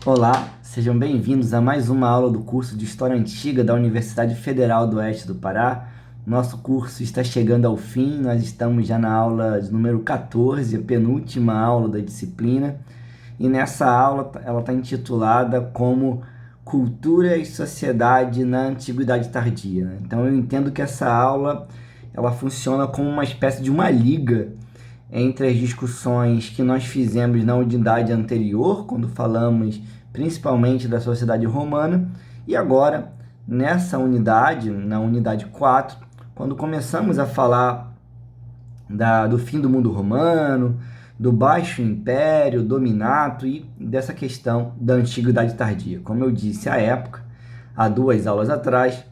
Olá, sejam bem-vindos a mais uma aula do curso de História Antiga da Universidade Federal do Oeste do Pará. Nosso curso está chegando ao fim, nós estamos já na aula de número 14, a penúltima aula da disciplina, e nessa aula ela está intitulada como Cultura e Sociedade na Antiguidade Tardia, né? Então eu entendo que essa aula ela funciona como uma espécie de uma liga entre as discussões que nós fizemos na unidade anterior, quando falamos principalmente da sociedade romana, e agora nessa unidade, na unidade 4, quando começamos a falar do fim do mundo romano, do Baixo Império, Dominato e dessa questão da Antiguidade Tardia. Como eu disse à época, há 2 aulas atrás,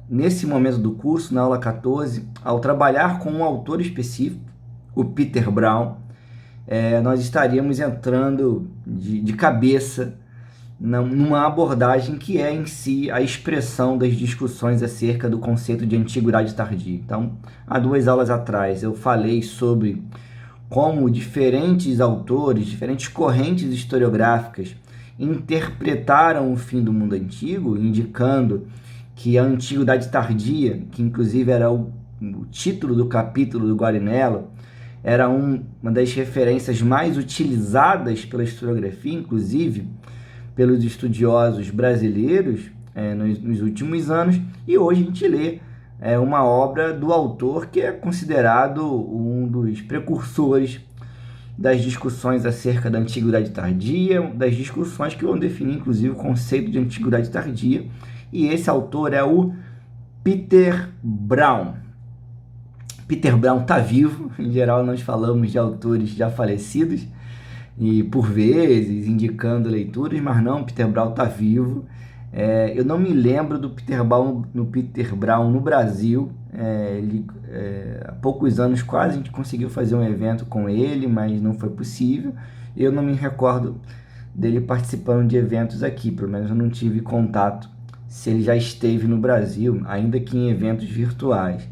nesse momento do curso, na aula 14, ao trabalhar com um autor específico, o Peter Brown, nós estaríamos entrando de cabeça numa abordagem que é em si a expressão das discussões acerca do conceito de antiguidade tardia. Então, há 2 aulas atrás eu falei sobre como diferentes autores, diferentes correntes historiográficas interpretaram o fim do mundo antigo, indicando que a antiguidade tardia, que inclusive era o título do capítulo do Guarinello, era uma das referências mais utilizadas pela historiografia, inclusive pelos estudiosos brasileiros nos últimos anos, e hoje a gente lê uma obra do autor que é considerado um dos precursores das discussões acerca da antiguidade tardia, das discussões que vão definir inclusive o conceito de antiguidade tardia, e esse autor é o Peter Brown. Peter Brown está vivo, em geral nós falamos de autores já falecidos, e por vezes indicando leituras, mas não, Peter Brown está vivo. Eu não me lembro do Peter Brown no Brasil. Há poucos anos quase a gente conseguiu fazer um evento com ele, mas não foi possível. Eu não me recordo dele participando de eventos aqui, pelo menos eu não tive contato se ele já esteve no Brasil, ainda que em eventos virtuais.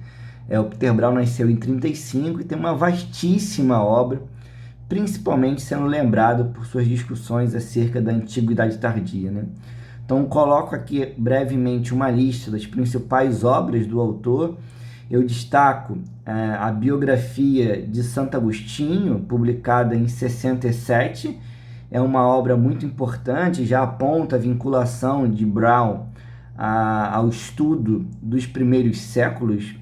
O Peter Brown nasceu em 1935 e tem uma vastíssima obra, principalmente sendo lembrado por suas discussões acerca da Antiguidade Tardia, né? Então, coloco aqui brevemente uma lista das principais obras do autor. Eu destaco a biografia de Santo Agostinho, publicada em 67. É uma obra muito importante, já aponta a vinculação de Brown ao estudo dos primeiros séculos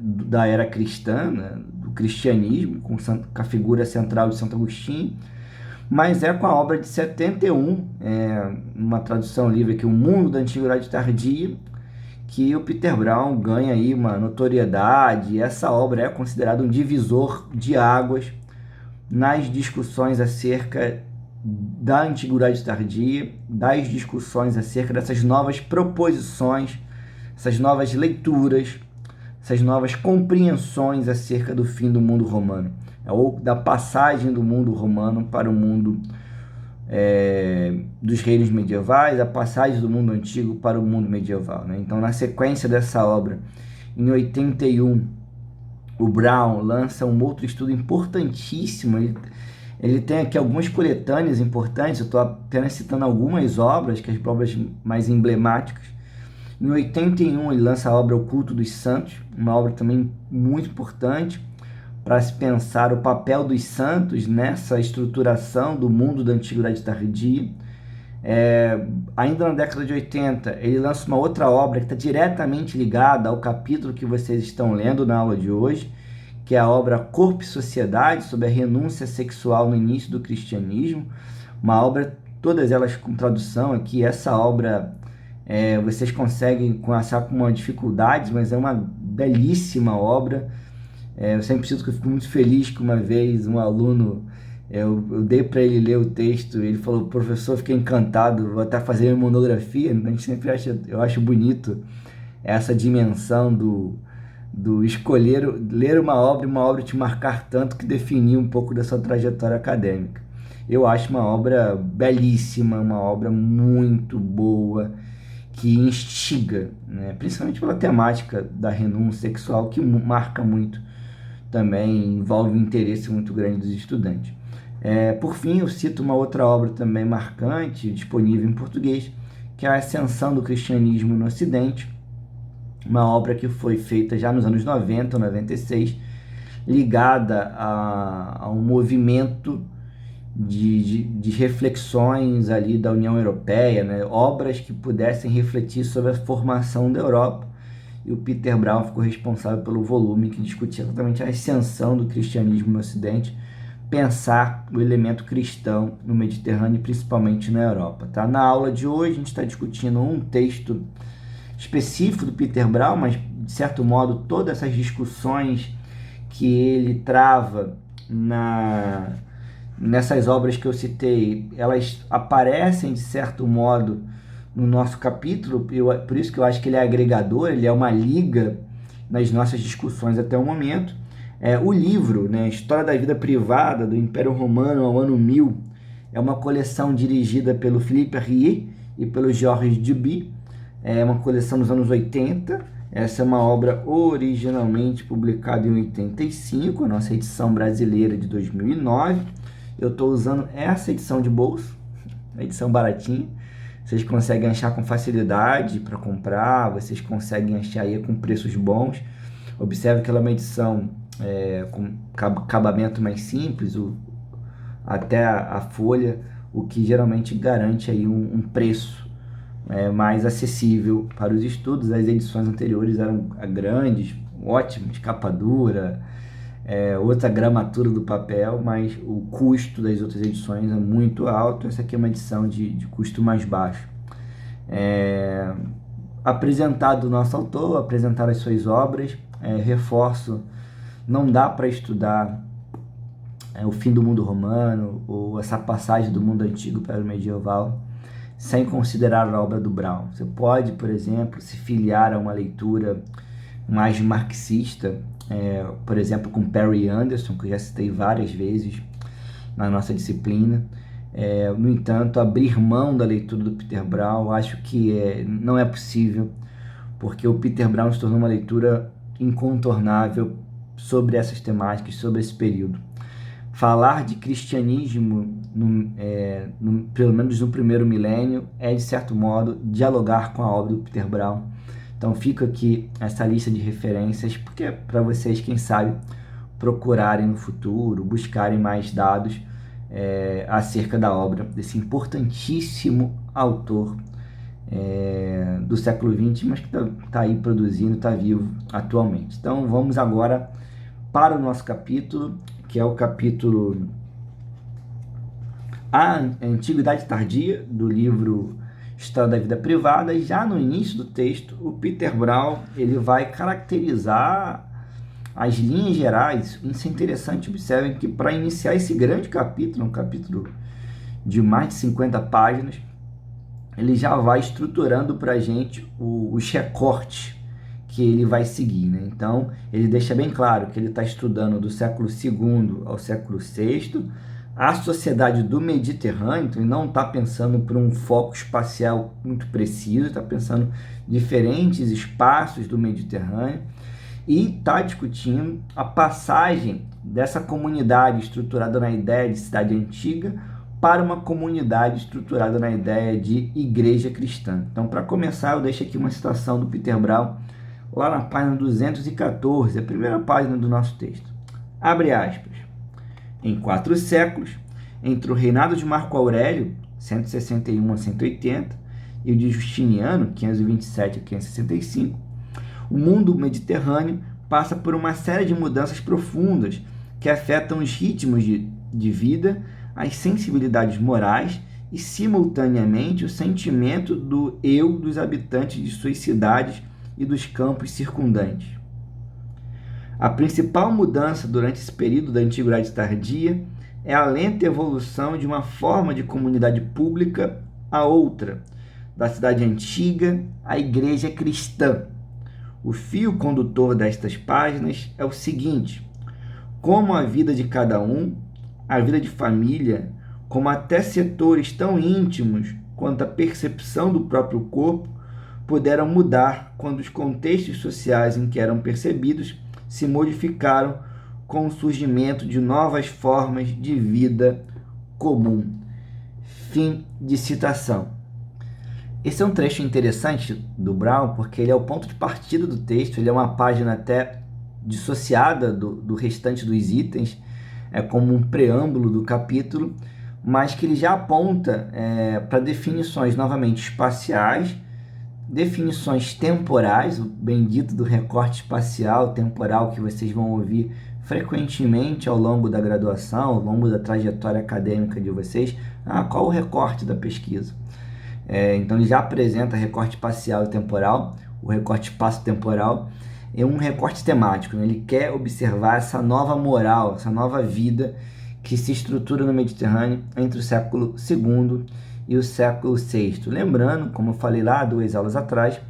da era cristã, né, do cristianismo, com a figura central de Santo Agostinho, mas com a obra de 71, uma tradução livre aqui, O Mundo da Antiguidade Tardia, que o Peter Brown ganha aí uma notoriedade, e essa obra é considerada um divisor de águas nas discussões acerca da Antiguidade Tardia, das discussões acerca dessas novas proposições, essas novas leituras, essas novas compreensões acerca do fim do mundo romano, ou da passagem do mundo romano para o mundo dos reinos medievais, a passagem do mundo antigo para o mundo medieval, né? Então, na sequência dessa obra, em 81, o Brown lança um outro estudo importantíssimo. Ele tem aqui algumas coletâneas importantes, eu estou apenas citando algumas obras, que as obras mais emblemáticas. Em 81, ele lança a obra O Culto dos Santos, uma obra também muito importante para se pensar o papel dos santos nessa estruturação do mundo da Antiguidade Tardia. Ainda na década de 80, ele lança uma outra obra que está diretamente ligada ao capítulo que vocês estão lendo na aula de hoje, que é a obra Corpo e Sociedade, sobre a renúncia sexual no início do cristianismo. Uma obra, todas elas com tradução aqui. Essa obra vocês conseguem achar com uma dificuldade, mas é uma belíssima obra. Eu sempre sinto que eu fico muito feliz que uma vez um aluno, eu dei para ele ler o texto, ele falou: professor, fiquei encantado, vou até fazer uma monografia. A gente sempre eu acho bonito essa dimensão do escolher, ler uma obra e uma obra te marcar tanto que definir um pouco da sua trajetória acadêmica. Eu acho uma obra belíssima, uma obra muito boa, que instiga, né? Principalmente pela temática da renúncia sexual, que marca muito também, envolve um interesse muito grande dos estudantes. Por fim, eu cito uma outra obra também marcante, disponível em português, que é A Ascensão do Cristianismo no Ocidente, uma obra que foi feita já nos anos 90, 96, ligada a um movimento de reflexões ali da União Europeia, né? Obras que pudessem refletir sobre a formação da Europa, e o Peter Brown ficou responsável pelo volume que discutia exatamente a ascensão do cristianismo no Ocidente, pensar o elemento cristão no Mediterrâneo e principalmente na Europa. Tá? Na aula de hoje a gente está discutindo um texto específico do Peter Brown, mas de certo modo todas essas discussões que ele trava nessas obras que eu citei, elas aparecem de certo modo no nosso capítulo, por isso que eu acho que ele é agregador, ele é uma liga nas nossas discussões até o momento. O livro, né, História da Vida Privada do Império Romano ao Ano 1000, é uma coleção dirigida pelo Philippe Rie e pelo Georges Duby, é uma coleção dos anos 80, essa é uma obra originalmente publicada em 85, a nossa edição brasileira de 2009, eu estou usando essa edição de bolso, a edição baratinha, vocês conseguem achar com facilidade para comprar, vocês conseguem achar aí com preços bons. Observe que ela é uma edição com acabamento mais simples, até a folha, o que geralmente garante aí um preço mais acessível para os estudos. As edições anteriores eram grandes, ótimas, capa dura, outra gramatura do papel, mas o custo das outras edições é muito alto. Essa aqui é uma edição de custo mais baixo. Apresentado o nosso autor, apresentar as suas obras, reforço, não dá para estudar o fim do mundo romano ou essa passagem do mundo antigo para o medieval sem considerar a obra do Brown. Você pode, por exemplo, se filiar a uma leitura mais marxista, por exemplo, com Perry Anderson, que eu já citei várias vezes na nossa disciplina. No entanto, abrir mão da leitura do Peter Brown, acho que não é possível, porque o Peter Brown se tornou uma leitura incontornável sobre essas temáticas, sobre esse período. Falar de cristianismo, pelo menos no primeiro milênio, é, de certo modo, dialogar com a obra do Peter Brown. Então fica aqui essa lista de referências, porque é para vocês, quem sabe, procurarem no futuro, buscarem mais dados acerca da obra desse importantíssimo autor do século XX, mas que está aí produzindo, está vivo atualmente. Então vamos agora para o nosso capítulo, que é o capítulo A Antiguidade Tardia, do livro História da Vida Privada. E já no início do texto, o Peter Brown ele vai caracterizar as linhas gerais. Isso é interessante, observem que para iniciar esse grande capítulo, um capítulo de mais de 50 páginas, ele já vai estruturando para a gente os recortes que ele vai seguir, né? Então, ele deixa bem claro que ele está estudando do século II ao século VI, a sociedade do Mediterrâneo, então ele não está pensando por um foco espacial muito preciso, está pensando diferentes espaços do Mediterrâneo, e está discutindo a passagem dessa comunidade estruturada na ideia de cidade antiga para uma comunidade estruturada na ideia de igreja cristã. Então, para começar, eu deixo aqui uma citação do Peter Brown, lá na página 214, a primeira página do nosso texto. Abre aspas. Em 4 séculos, entre o reinado de Marco Aurélio, 161 a 180, e o de Justiniano, 527 a 565, o mundo mediterrâneo passa por uma série de mudanças profundas que afetam os ritmos de vida, as sensibilidades morais e, simultaneamente, o sentimento do eu dos habitantes de suas cidades e dos campos circundantes. A principal mudança durante esse período da Antiguidade Tardia é a lenta evolução de uma forma de comunidade pública a outra, da cidade antiga à igreja cristã. O fio condutor destas páginas é o seguinte: como a vida de cada um, a vida de família, como até setores tão íntimos quanto a percepção do próprio corpo, puderam mudar quando os contextos sociais em que eram percebidos se modificaram com o surgimento de novas formas de vida comum. Fim de citação. Esse é um trecho interessante do Brown, porque ele é o ponto de partida do texto, ele é uma página até dissociada do restante dos itens, é como um preâmbulo do capítulo, mas que ele já aponta para definições novamente espaciais, definições temporais, o bendito do recorte espacial temporal que vocês vão ouvir frequentemente ao longo da graduação, ao longo da trajetória acadêmica de vocês. Qual o recorte da pesquisa? Então ele já apresenta recorte espacial e temporal, o recorte espaço-temporal é um recorte temático, né? Ele quer observar essa nova moral, essa nova vida que se estrutura no Mediterrâneo entre o século II e o século VI. Lembrando, como eu falei lá 2 aulas atrás,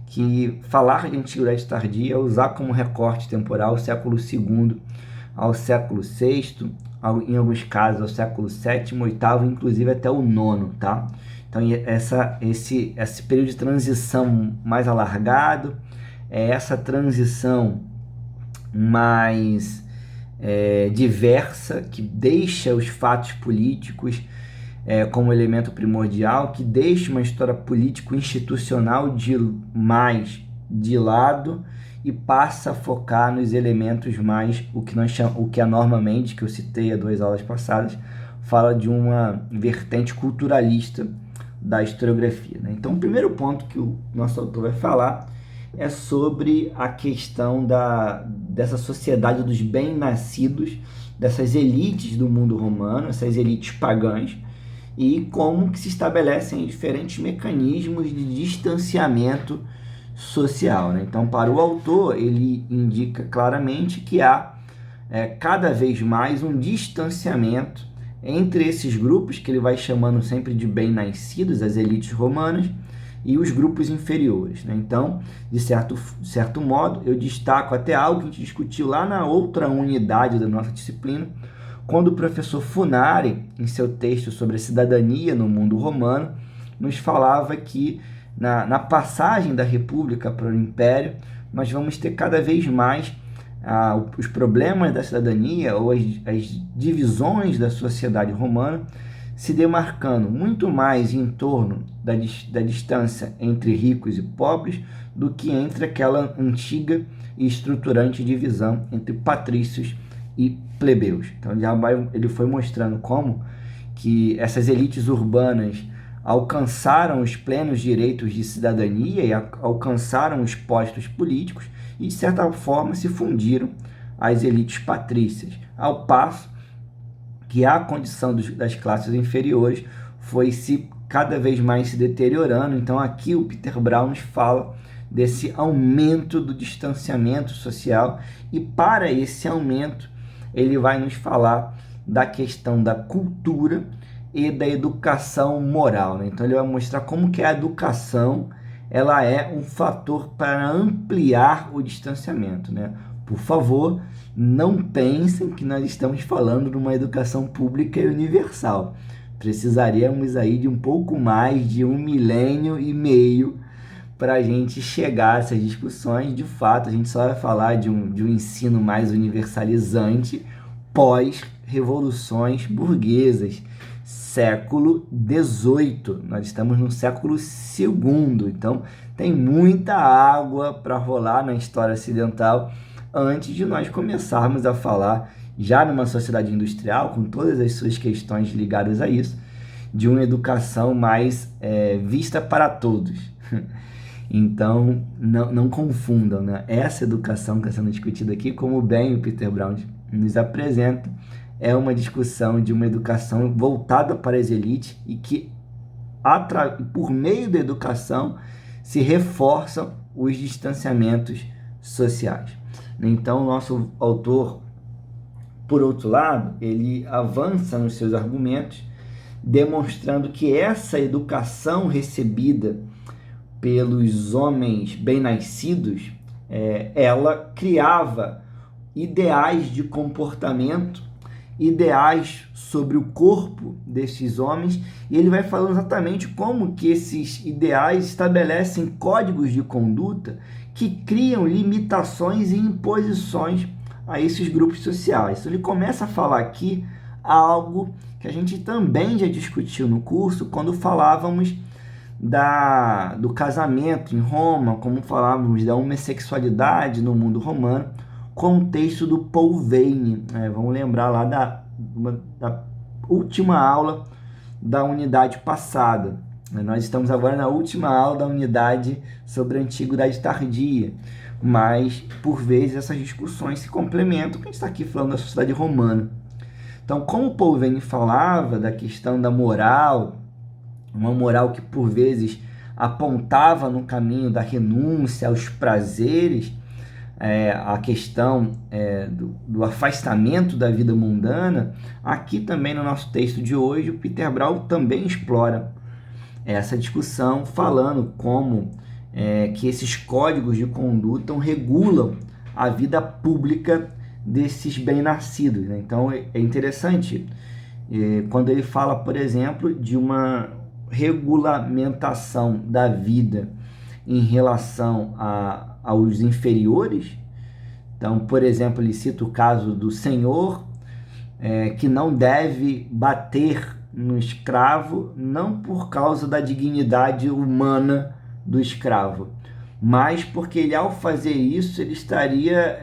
que falar de antiguidade tardia é usar como recorte temporal o século II ao século VI, em alguns casos ao século VII, VIII, inclusive até o IX, tá? Então esse período de transição mais alargado, essa transição mais diversa, que deixa os fatos políticos como elemento primordial, que deixa uma história político-institucional mais de lado e passa a focar nos elementos mais, o que a Norma Mendes, que eu citei há 2 aulas passadas, fala de uma vertente culturalista da historiografia, né? Então, o primeiro ponto que o nosso autor vai falar é sobre a questão dessa sociedade dos bem-nascidos, dessas elites do mundo romano, essas elites pagãs, e como que se estabelecem diferentes mecanismos de distanciamento social, né? Então, para o autor, ele indica claramente que há cada vez mais um distanciamento entre esses grupos, que ele vai chamando sempre de bem-nascidos, as elites romanas, e os grupos inferiores, né? Então, de certo modo, eu destaco até algo que a gente discutiu lá na outra unidade da nossa disciplina, quando o professor Funari, em seu texto sobre a cidadania no mundo romano, nos falava que na passagem da República para o Império, nós vamos ter cada vez mais os problemas da cidadania ou as divisões da sociedade romana se demarcando muito mais em torno da distância entre ricos e pobres do que entre aquela antiga e estruturante divisão entre patrícios e plebeus. Então ele foi mostrando como que essas elites urbanas alcançaram os plenos direitos de cidadania e alcançaram os postos políticos e, de certa forma, se fundiram às elites patrícias, ao passo que a condição das classes inferiores foi cada vez mais se deteriorando. Então, aqui o Peter Brown nos fala desse aumento do distanciamento social, e para esse aumento ele vai nos falar da questão da cultura e da educação moral, né? Então ele vai mostrar como que a educação ela é um fator para ampliar o distanciamento, né? Por favor, não pensem que nós estamos falando de uma educação pública e universal. Precisaríamos aí de um pouco mais de 1,5 milênio para a gente chegar a essas discussões. De fato, a gente só vai falar de um ensino mais universalizante pós-revoluções burguesas, século XVIII. Nós estamos no século II, então tem muita água para rolar na história ocidental antes de nós começarmos a falar, já numa sociedade industrial, com todas as suas questões ligadas a isso, de uma educação mais vista para todos. Então, não confundam, né? Essa educação que está sendo discutida aqui, como bem o Peter Brown nos apresenta, é uma discussão de uma educação voltada para as elites e que, por meio da educação, se reforçam os distanciamentos sociais. Então, o nosso autor, por outro lado, ele avança nos seus argumentos, demonstrando que essa educação recebida pelos homens bem-nascidos, ela criava ideais de comportamento, ideais sobre o corpo desses homens, e ele vai falando exatamente como que esses ideais estabelecem códigos de conduta que criam limitações e imposições a esses grupos sociais. Então, ele começa a falar aqui algo que a gente também já discutiu no curso quando falávamos do casamento em Roma, como falávamos da homossexualidade no mundo romano, com o texto do Paul Veyne. Vamos lembrar lá da última aula da unidade passada. Nós estamos agora na última aula da unidade sobre a Antiguidade Tardia, mas, por vezes, essas discussões se complementam, porque a gente está aqui falando da sociedade romana. Então, como o Paul Veyne falava da questão da moral, uma moral que, por vezes, apontava no caminho da renúncia aos prazeres, a questão do afastamento da vida mundana, aqui também no nosso texto de hoje, o Peter Brown também explora essa discussão, falando como que esses códigos de conduta regulam a vida pública desses bem-nascidos. Né? Então, é interessante quando ele fala, por exemplo, de uma regulamentação da vida em relação aos inferiores. Então, por exemplo, ele cita o caso do senhor que não deve bater no escravo, não por causa da dignidade humana do escravo, mas porque ele, ao fazer isso, ele estaria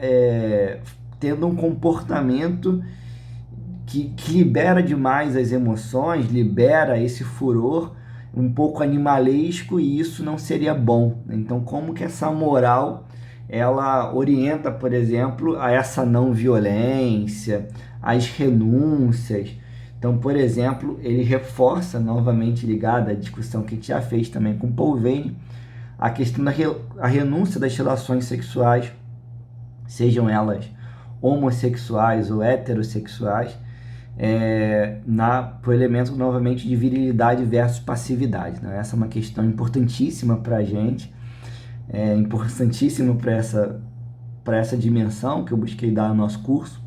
tendo um comportamento que libera demais as emoções, libera esse furor um pouco animalesco, e isso não seria bom. Então, como que essa moral ela orienta, por exemplo, a essa não violência, as renúncias? Então, por exemplo, ele reforça, novamente ligada à discussão que a gente já fez também com Paul Veyne, a questão da renúncia das relações sexuais, sejam elas homossexuais ou heterossexuais, por elemento, novamente, de virilidade versus passividade. Né? Essa é uma questão importantíssima para a gente, importantíssima para essa dimensão que eu busquei dar no nosso curso,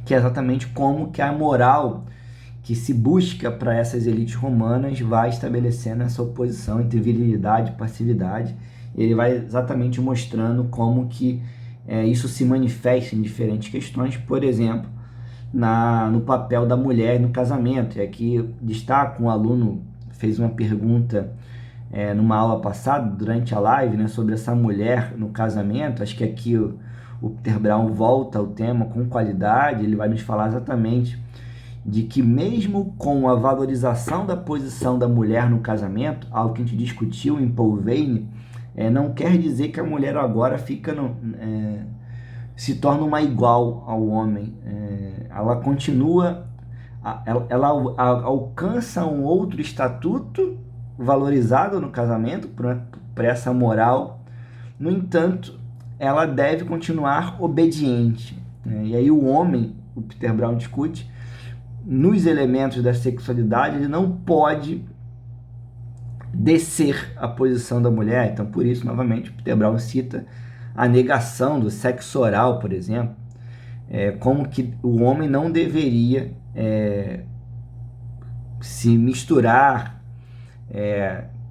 que é exatamente como que a moral que se busca para essas elites romanas vai estabelecendo essa oposição entre virilidade e passividade. Ele vai exatamente mostrando como que isso se manifesta em diferentes questões, por exemplo, no papel da mulher no casamento. E aqui destaco, um aluno fez uma pergunta numa aula passada, durante a live, né, sobre essa mulher no casamento. Acho que aqui o Peter Brown volta ao tema com qualidade. Ele vai nos falar exatamente de que, mesmo com a valorização da posição da mulher no casamento, algo que a gente discutiu em Paul Veyne, não quer dizer que a mulher agora se torna uma igual ao homem. Ela continua, ela alcança um outro estatuto valorizado no casamento por essa moral. No entanto, ela deve continuar obediente. E aí o homem, o Peter Brown discute, nos elementos da sexualidade, ele não pode descer a posição da mulher. Então, por isso, novamente, o Peter Brown cita a negação do sexo oral, por exemplo, como que o homem não deveria se misturar,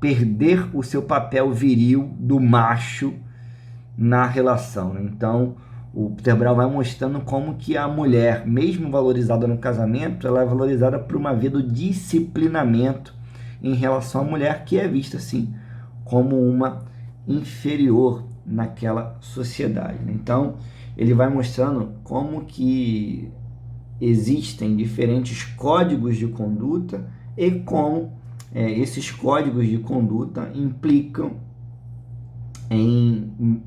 perder o seu papel viril do macho na relação. Né? Então, o Peter Brown vai mostrando como que a mulher, mesmo valorizada no casamento, ela é valorizada por uma vida do disciplinamento em relação à mulher, que é vista assim como uma inferior naquela sociedade. Então, ele vai mostrando como que existem diferentes códigos de conduta e como esses códigos de conduta implicam em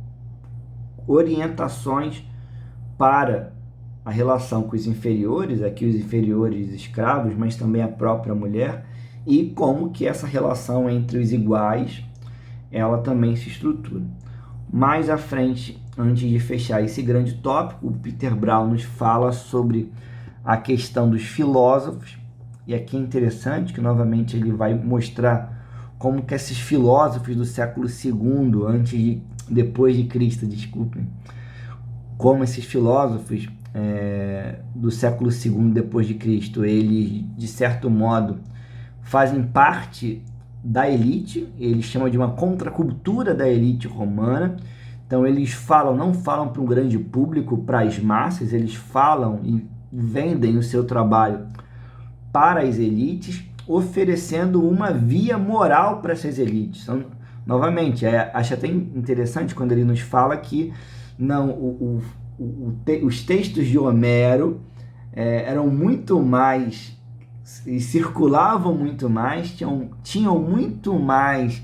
orientações para a relação com os inferiores, aqui os inferiores escravos, mas também a própria mulher, e como que essa relação entre os iguais, ela também se estrutura. Mais à frente, antes de fechar esse grande tópico, o Peter Brown nos fala sobre a questão dos filósofos, e aqui é interessante que, novamente, ele vai mostrar como que esses filósofos do século II, depois de Cristo, como esses filósofos do século II depois de Cristo, eles, de certo modo, fazem parte da elite. Ele chama de uma contracultura da elite romana. Então, eles não falam para um grande público, para as massas, eles falam e vendem o seu trabalho para as elites, oferecendo uma via moral para essas elites. Então, novamente, acho até interessante quando ele nos fala que não, os textos de Homero eram muito mais, e circulavam muito mais, tinham muito mais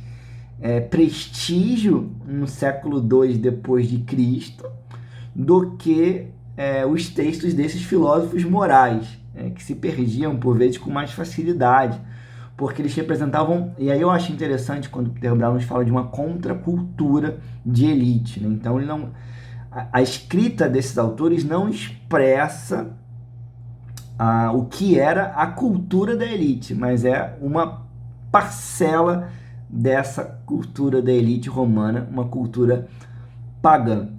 prestígio no século II depois de Cristo do que os textos desses filósofos morais, que se perdiam por vezes com mais facilidade, porque eles representavam, e aí eu acho interessante quando Peter Brown nos fala de uma contracultura de elite, né? Então ele não, a escrita desses autores não expressa o que era a cultura da elite, mas é uma parcela dessa cultura da elite romana, uma cultura pagã.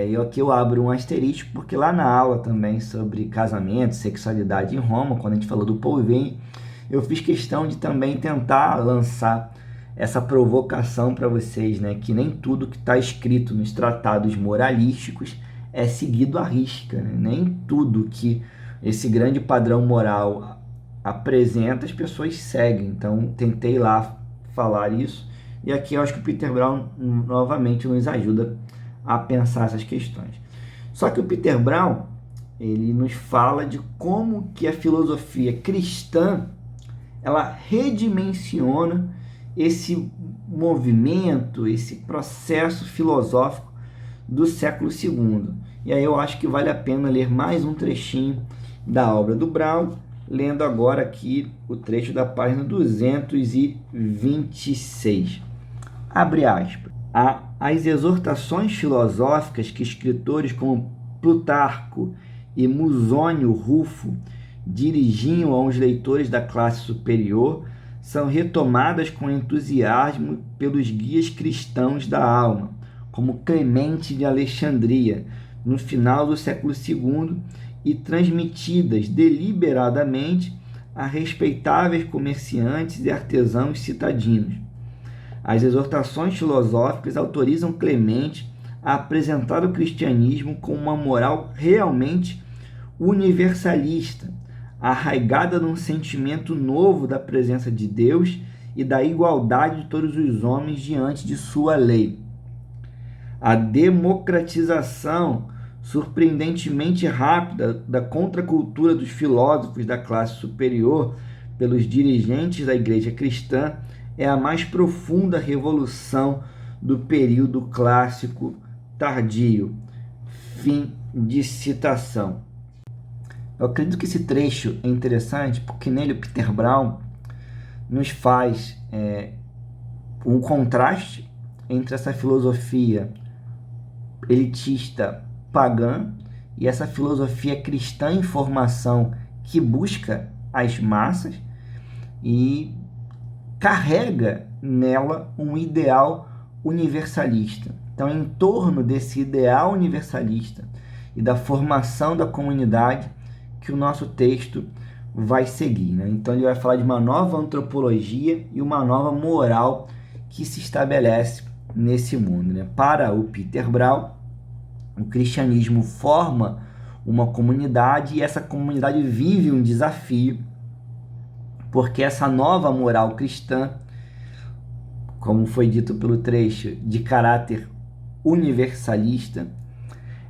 E aqui eu abro um asterisco, porque lá na aula também sobre casamento, sexualidade em Roma, quando a gente falou do Paul Veyne, eu fiz questão de também tentar lançar essa provocação para vocês, né? Que nem tudo que está escrito nos tratados moralísticos é seguido à risca, né? Nem tudo que esse grande padrão moral apresenta as pessoas seguem. Então tentei lá falar isso, e aqui eu acho que o Peter Brown novamente nos ajuda a pensar essas questões. Só que o Peter Brown, ele nos fala de como que a filosofia cristã, ela redimensiona esse movimento, esse processo filosófico do século II. E aí eu acho que vale a pena ler mais um trechinho da obra do Brown, lendo agora aqui o trecho da página 226. Abre aspas. As exortações filosóficas que escritores como Plutarco e Musônio Rufo dirigiam aos leitores da classe superior são retomadas com entusiasmo pelos guias cristãos da alma, como Clemente de Alexandria, no final do século II, e transmitidas deliberadamente a respeitáveis comerciantes e artesãos citadinos. As exortações filosóficas autorizam Clemente a apresentar o cristianismo como uma moral realmente universalista, arraigada num sentimento novo da presença de Deus e da igualdade de todos os homens diante de sua lei. A democratização surpreendentemente rápida da contracultura dos filósofos da classe superior pelos dirigentes da igreja cristã é a mais profunda revolução do período clássico tardio. Fim de citação. Eu acredito que esse trecho é interessante porque nele o Peter Brown nos faz um contraste entre essa filosofia elitista pagã e essa filosofia cristã em formação que busca as massas e carrega nela um ideal universalista. Então, em torno desse ideal universalista e da formação da comunidade que o nosso texto vai seguir, né? Então, ele vai falar de uma nova antropologia e uma nova moral que se estabelece nesse mundo, né? Para o Peter Brown, o cristianismo forma uma comunidade e essa comunidade vive um desafio, porque essa nova moral cristã, como foi dito pelo trecho, de caráter universalista,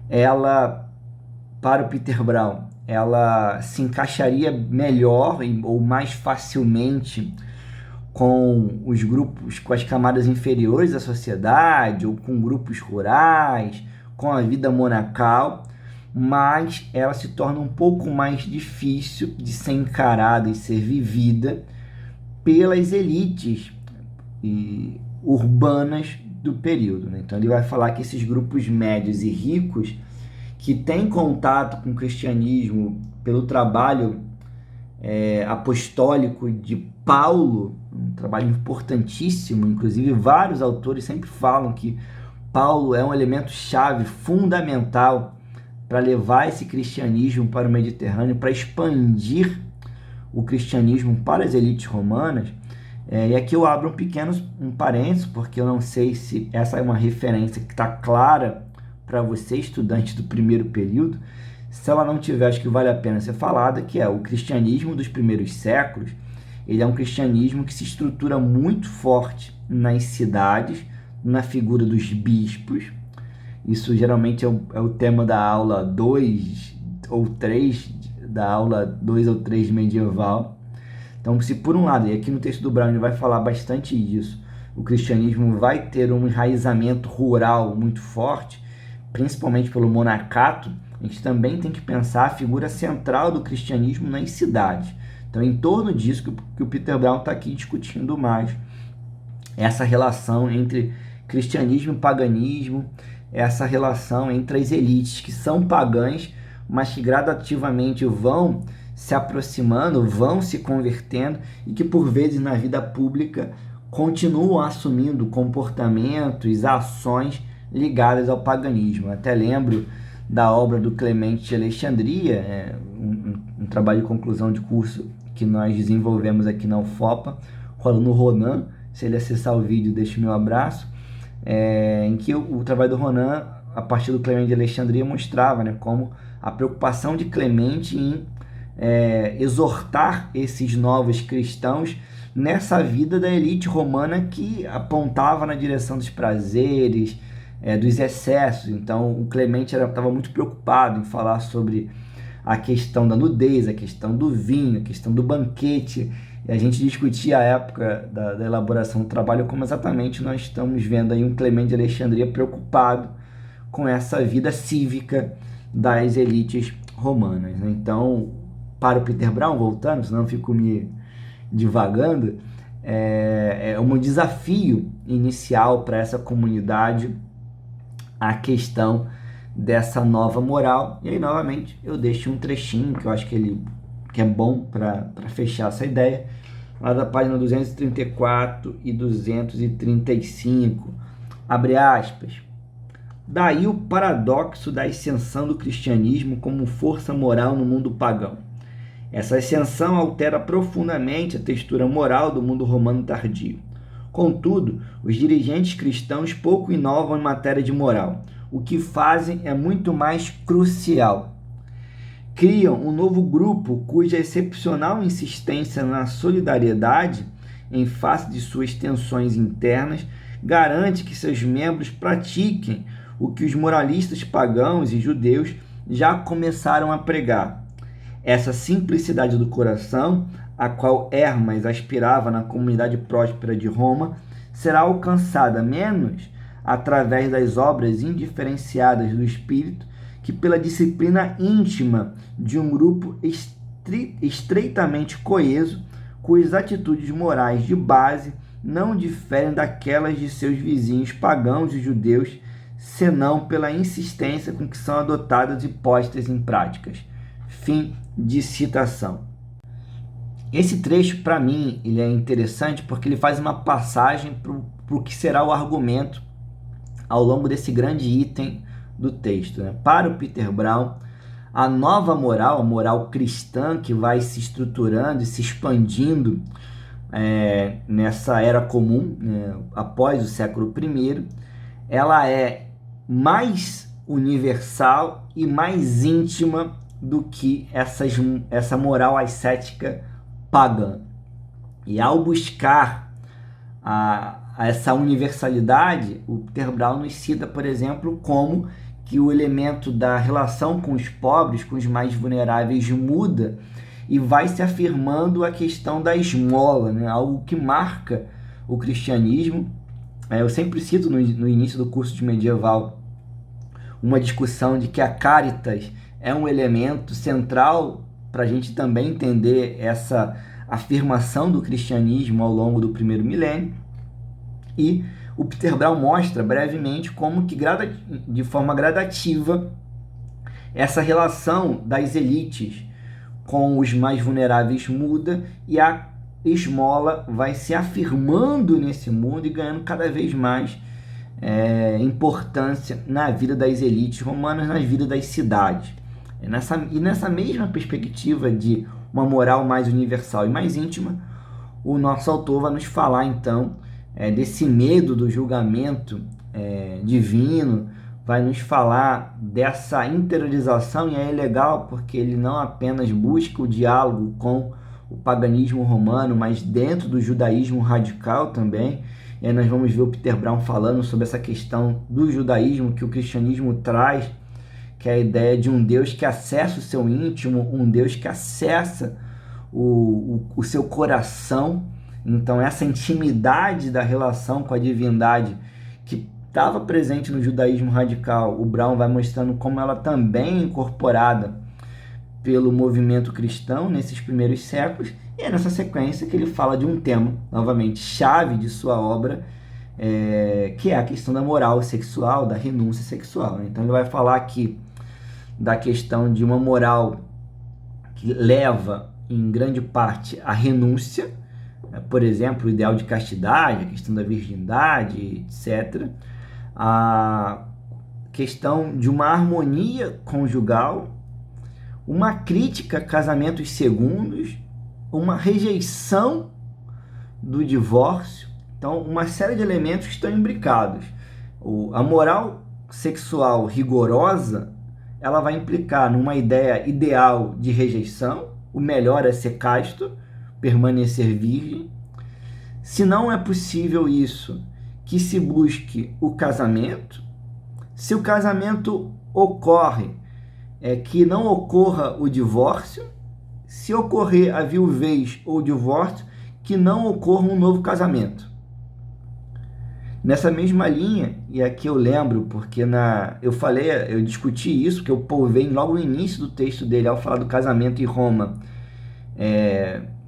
ela, para o Peter Brown, ela se encaixaria melhor ou mais facilmente com os grupos, com as camadas inferiores da sociedade, ou com grupos rurais, com a vida monacal, mas ela se torna um pouco mais difícil de ser encarada e ser vivida pelas elites urbanas do período, né? Então ele vai falar que esses grupos médios e ricos que têm contato com o cristianismo pelo trabalho apostólico de Paulo, um trabalho importantíssimo, inclusive vários autores sempre falam que Paulo é um elemento chave, fundamental para levar esse cristianismo para o Mediterrâneo, para expandir o cristianismo para as elites romanas. E aqui eu abro um parênteses, porque eu não sei se essa é uma referência que está clara para você, estudante do primeiro período, se ela não tiver, acho que vale a pena ser falada, que é o cristianismo dos primeiros séculos. Ele é um cristianismo que se estrutura muito forte nas cidades, na figura dos bispos. Isso geralmente é o tema da aula 2 ou 3, da aula 2 ou 3 medieval. Então, se por um lado, e aqui no texto do Brown ele vai falar bastante disso, o cristianismo vai ter um enraizamento rural muito forte, principalmente pelo monacato, a gente também tem que pensar a figura central do cristianismo nas cidades. Então, em torno disso que o Peter Brown está aqui discutindo mais, essa relação entre cristianismo e paganismo, essa relação entre as elites que são pagãs, mas que gradativamente vão se aproximando, vão se convertendo e que por vezes na vida pública continuam assumindo comportamentos, ações ligadas ao paganismo. Até lembro da obra do Clemente de Alexandria, um trabalho de conclusão de curso que nós desenvolvemos aqui na UFOPA, com o aluno Ronan. Se ele acessar o vídeo, deixa o meu abraço, em que o trabalho do Ronan, a partir do Clemente de Alexandria, mostrava, né, como a preocupação de Clemente em exortar esses novos cristãos nessa vida da elite romana que apontava na direção dos prazeres, dos excessos. Então o Clemente estava muito preocupado em falar sobre a questão da nudez, a questão do vinho, a questão do banquete. E a gente discutia a época da elaboração do trabalho como exatamente nós estamos vendo aí um Clemente de Alexandria preocupado com essa vida cívica das elites romanas, né? Então, para o Peter Brown, voltando, senão eu fico me divagando, é um desafio inicial para essa comunidade a questão dessa nova moral. E aí, novamente, eu deixo um trechinho que eu acho que é bom para fechar essa ideia, lá da página 234 e 235, abre aspas. Daí o paradoxo da ascensão do cristianismo como força moral no mundo pagão. Essa ascensão altera profundamente a textura moral do mundo romano tardio. Contudo, os dirigentes cristãos pouco inovam em matéria de moral. O que fazem é muito mais crucial. Criam um novo grupo cuja excepcional insistência na solidariedade, em face de suas tensões internas, garante que seus membros pratiquem o que os moralistas pagãos e judeus já começaram a pregar. Essa simplicidade do coração, a qual Hermas aspirava na comunidade próspera de Roma, será alcançada menos através das obras indiferenciadas do espírito que pela disciplina íntima de um grupo estreitamente coeso, cujas atitudes morais de base não diferem daquelas de seus vizinhos pagãos e judeus, senão pela insistência com que são adotadas e postas em práticas. Fim de citação. Esse trecho, para mim, ele é interessante porque ele faz uma passagem para o que será o argumento ao longo desse grande item do texto, né? Para o Peter Brown, a nova moral, a moral cristã que vai se estruturando e se expandindo nessa era comum, né, após o século I, ela é mais universal e mais íntima do que essa moral ascética pagã. E ao buscar essa universalidade, o Peter Brown nos cita, por exemplo, como que o elemento da relação com os pobres, com os mais vulneráveis, muda e vai se afirmando a questão da esmola, né? Algo que marca o cristianismo. Eu sempre cito no início do curso de medieval uma discussão de que a caritas é um elemento central para a gente também entender essa afirmação do cristianismo ao longo do primeiro milênio. E o Peter Brown mostra brevemente como que de forma gradativa essa relação das elites com os mais vulneráveis muda e a esmola vai se afirmando nesse mundo e ganhando cada vez mais importância na vida das elites romanas, na vida das cidades. E nessa mesma perspectiva de uma moral mais universal e mais íntima, o nosso autor vai nos falar então desse medo do julgamento divino, vai nos falar dessa interiorização, e aí é legal porque ele não apenas busca o diálogo com o paganismo romano, mas dentro do judaísmo radical também. E aí nós vamos ver o Peter Brown falando sobre essa questão do judaísmo que o cristianismo traz, que é a ideia de um Deus que acessa o seu íntimo, um Deus que acessa o seu coração. Então essa intimidade da relação com a divindade que estava presente no judaísmo radical, o Brown vai mostrando como ela também é incorporada pelo movimento cristão nesses primeiros séculos. E é nessa sequência que ele fala de um tema, novamente, chave de sua obra, que é a questão da moral sexual, da renúncia sexual. Então ele vai falar aqui da questão de uma moral que leva, em grande parte, à renúncia, por exemplo, o ideal de castidade, a questão da virgindade, etc. A questão de uma harmonia conjugal, uma crítica a casamentos segundos, uma rejeição do divórcio. Então, uma série de elementos estão imbricados. A moral sexual rigorosa, ela vai implicar numa ideia ideal de rejeição. O melhor é ser casto, permanecer virgem. Se não é possível isso, que se busque o casamento. Se o casamento ocorre, que não ocorra o divórcio. Se ocorrer a viuvez ou o divórcio, que não ocorra um novo casamento. Nessa mesma linha, e aqui eu lembro, porque eu discuti isso, que eu polvei logo no início do texto dele, ao falar do casamento em Roma,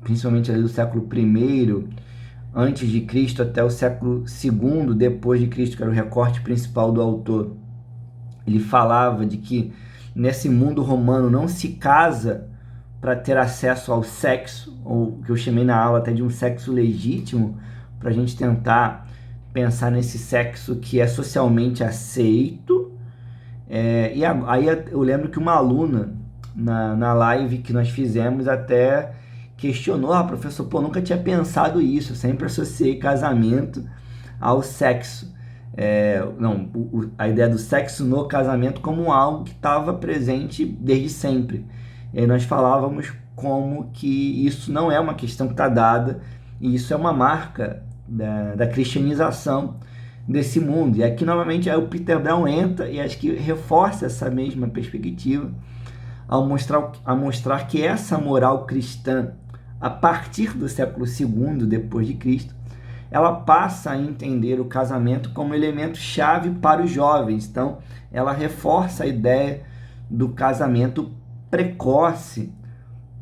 principalmente ali do século I, antes de Cristo, até o século II, depois de Cristo, que era o recorte principal do autor. Ele falava de que nesse mundo romano não se casa para ter acesso ao sexo, ou que eu chamei na aula até de um sexo legítimo, para a gente tentar pensar nesse sexo que é socialmente aceito. E aí eu lembro que uma aluna, na live que nós fizemos, até questionou: professor, nunca tinha pensado isso, eu sempre associei casamento ao sexo. A ideia do sexo no casamento como algo que estava presente desde sempre. E aí nós falávamos como que isso não é uma questão que está dada, e isso é uma marca da cristianização desse mundo. E aqui novamente aí o Peter Brown entra e acho que reforça essa mesma perspectiva ao mostrar que essa moral cristã, a partir do século II depois de Cristo, ela passa a entender o casamento como elemento chave para os jovens. Então ela reforça a ideia do casamento precoce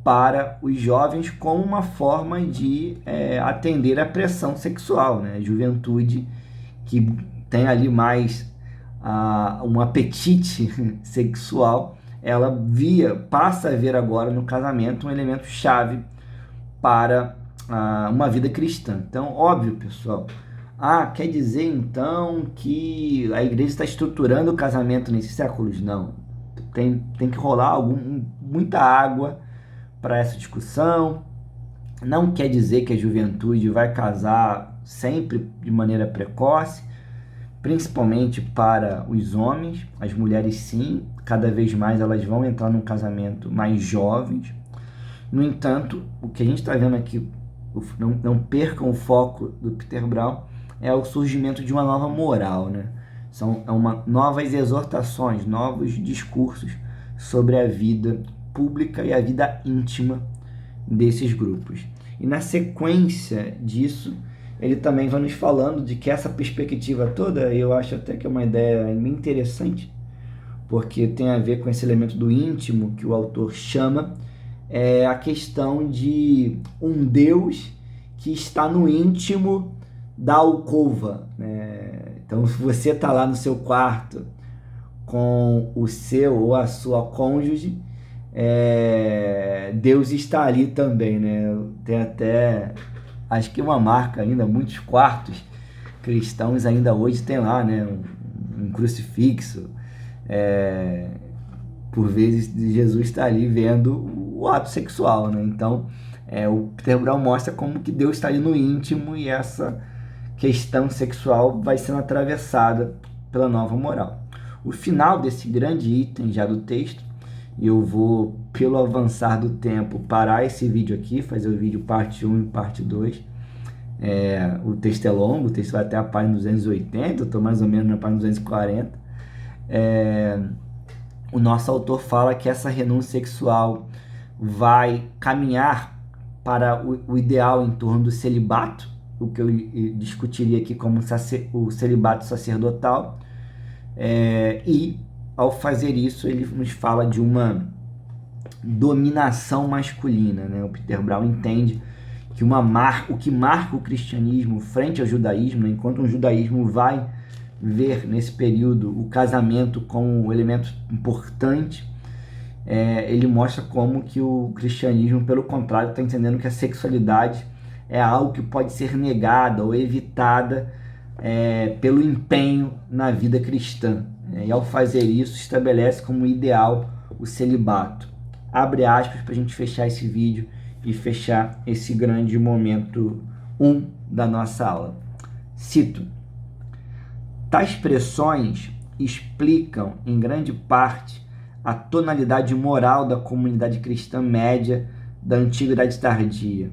para os jovens como uma forma de atender à pressão sexual, né? A juventude que tem ali mais um apetite sexual, ela passa a ver agora no casamento um elemento chave para uma vida cristã. Então, óbvio, pessoal, quer dizer então que a igreja está estruturando o casamento nesses séculos? Não. Tem que rolar muita água para essa discussão. Não quer dizer que a juventude vai casar sempre de maneira precoce, principalmente para os homens. As mulheres, sim, cada vez mais elas vão entrar num casamento mais jovens. No entanto, o que a gente está vendo aqui, não percam o foco do Peter Brown, é o surgimento de uma nova moral, né? São novas exortações, novos discursos sobre a vida pública e a vida íntima desses grupos. E na sequência disso, ele também vai nos falando de que essa perspectiva toda, eu acho até que é uma ideia bem interessante, porque tem a ver com esse elemento do íntimo que o autor chama, a questão de um Deus que está no íntimo da alcova, né? Então, se você está lá no seu quarto com o seu ou a sua cônjuge, Deus está ali também, né? Tem até, acho que uma marca ainda, muitos quartos cristãos ainda hoje tem lá, né? Um crucifixo, por vezes Jesus está ali vendo o ato sexual, né? Então, o Peter Brown mostra como que Deus está ali no íntimo, e essa questão sexual vai sendo atravessada pela nova moral. o final desse grande item já do texto. Eu vou, pelo avançar do tempo, parar esse vídeo aqui, fazer o vídeo parte 1 e parte 2. O texto é longo, o texto vai até a página 280, eu estou mais ou menos na página 240. O nosso autor fala que essa renúncia sexual vai caminhar para o ideal em torno do celibato, o que eu discutiria aqui como o celibato sacerdotal, e ao fazer isso ele nos fala de uma dominação masculina, né? O Peter Brown entende que o que marca o cristianismo frente ao judaísmo, né? Enquanto o judaísmo vai ver nesse período o casamento como um elemento importante, ele mostra como que o cristianismo, pelo contrário, está entendendo que a sexualidade é algo que pode ser negada ou evitada pelo empenho na vida cristã. E ao fazer isso, estabelece como ideal o celibato. Abre aspas para a gente fechar esse vídeo e fechar esse grande momento 1 da nossa aula. Cito: tais pressões explicam, em grande parte, a tonalidade moral da comunidade cristã média da Antiguidade Tardia.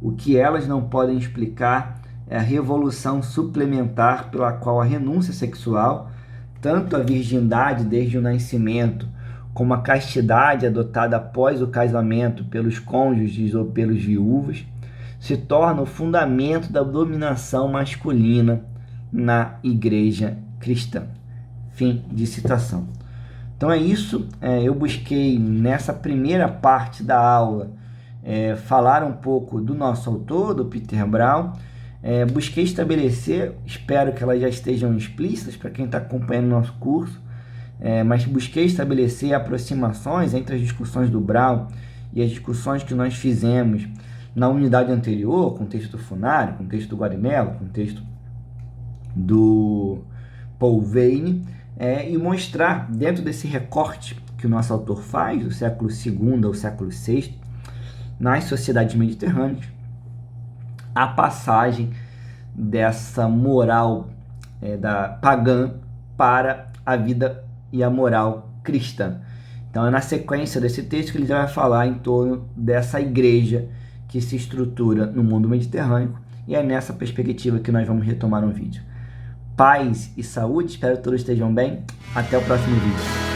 O que elas não podem explicar é a revolução suplementar pela qual a renúncia sexual, tanto a virgindade desde o nascimento, como a castidade adotada após o casamento pelos cônjuges ou pelos viúvos, se torna o fundamento da dominação masculina na igreja cristã. Fim de citação. Então é isso, eu busquei nessa primeira parte da aula falar um pouco do nosso autor, do Peter Brown, busquei estabelecer, espero que elas já estejam explícitas para quem está acompanhando o nosso curso, mas busquei estabelecer aproximações entre as discussões do Brown e as discussões que nós fizemos na unidade anterior, com o texto do Funari, com o texto do Guarinello, com o texto do Paul Veyne, e mostrar, dentro desse recorte que o nosso autor faz, do século II ao século VI, nas sociedades mediterrâneas, a passagem dessa moral da pagã para a vida e a moral cristã. Então é na sequência desse texto que ele já vai falar em torno dessa igreja que se estrutura no mundo mediterrâneo, e é nessa perspectiva que nós vamos retomar um vídeo. Paz e saúde, espero que todos estejam bem. Até o próximo vídeo.